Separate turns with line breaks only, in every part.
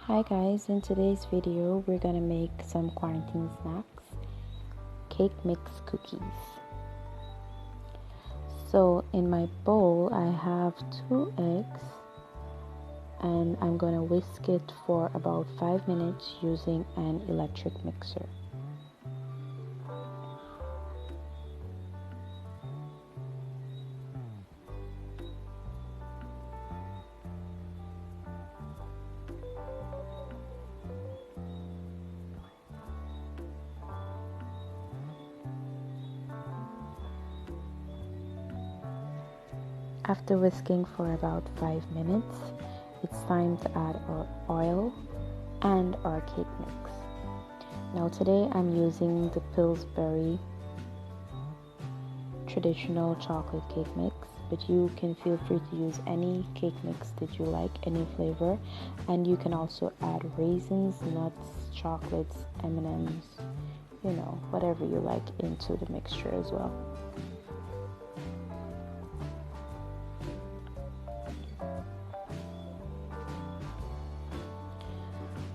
Hi guys, in today's video we're gonna make some quarantine snacks, cake mix cookies. So in my bowl I have 2 eggs and I'm gonna whisk it for about 5 minutes using an electric mixer. After whisking for about 5 minutes, it's time to add our oil and our cake mix. Now today I'm using the Pillsbury traditional chocolate cake mix, but you can feel free to use any cake mix that you like, any flavor, and you can also add raisins, nuts, chocolates, M&Ms, whatever you like into the mixture as well.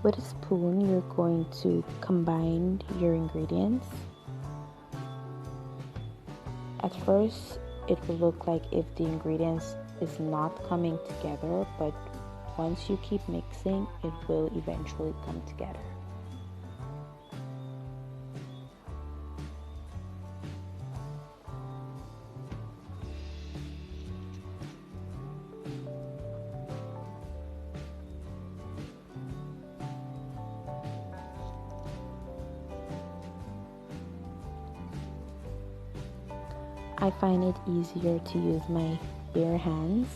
With a spoon, you're going to combine your ingredients. At first, it will look like if the ingredients is not coming together, but once you keep mixing, it will eventually come together. I find it easier to use my bare hands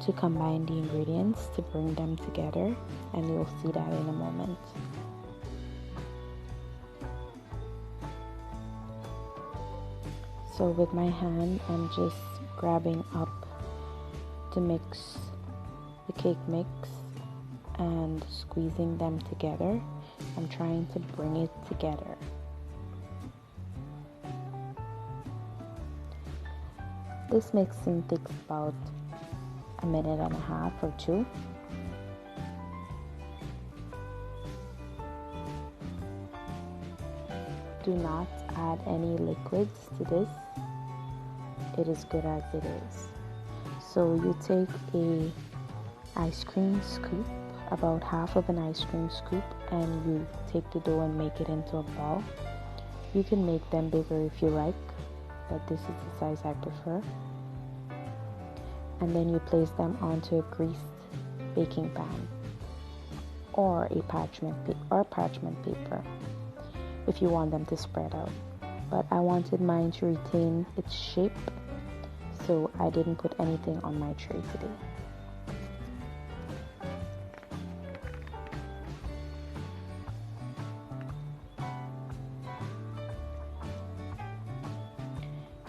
to combine the ingredients to bring them together, and you'll see that in a moment. So with my hand, I'm just grabbing up to mix the cake mix and squeezing them together. I'm trying to bring it together. This mixing takes about a minute and a half or two. Do not add any liquids to this. It is good as it is. So you take a ice cream scoop, about half of an ice cream scoop, and you take the dough and make it into a ball. You can make them bigger if you like, but this is the size I prefer. And then you place them onto a greased baking pan or a parchment paper if you want them to spread out. But I wanted mine to retain its shape, so I didn't put anything on my tray today.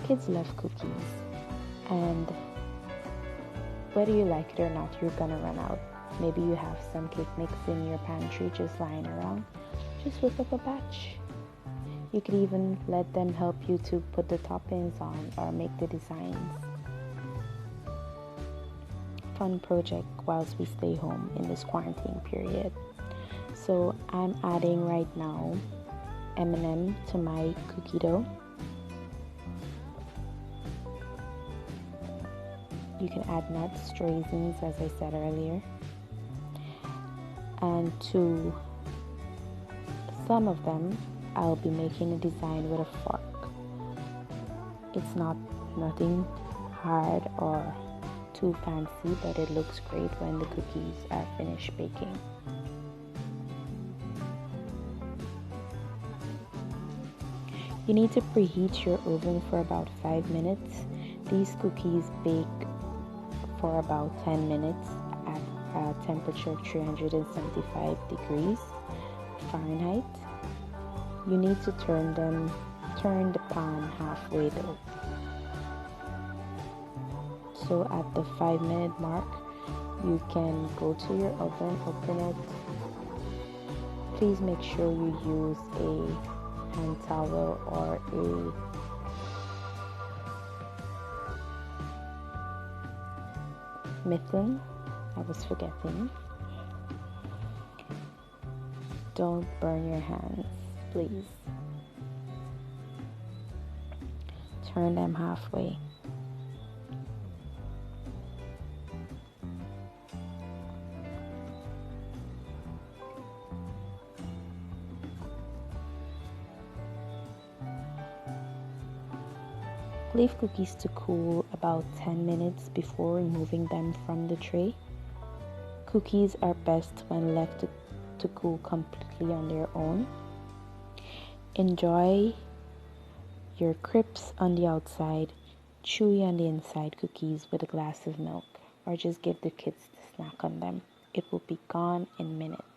Kids love cookies, and whether you like it or not, you're gonna run out. Maybe you have some cake mix in your pantry just lying around. Just whip up a batch. You could even let them help you to put the toppings on or make the designs. Fun project whilst we stay home in this quarantine period. So I'm adding right now M&M to my cookie dough. You can add nuts, raisins, as I said earlier. And to some of them, I'll be making a design with a fork. It's nothing hard or too fancy, but it looks great when the cookies are finished baking. You need to preheat your oven for about 5 minutes. These cookies bake for about 10 minutes at a temperature of 375 degrees Fahrenheit. You need to turn the pan halfway though. So at the 5-minute mark, you can go to your oven, open it. Please make sure you use a hand towel or a mitten. I was forgetting. Don't burn your hands, please. Turn them halfway. Leave cookies to cool about 10 minutes before removing them from the tray. Cookies are best when left to cool completely on their own. Enjoy your crisps on the outside, chewy on the inside cookies with a glass of milk, or just give the kids the snack on them. It will be gone in minutes.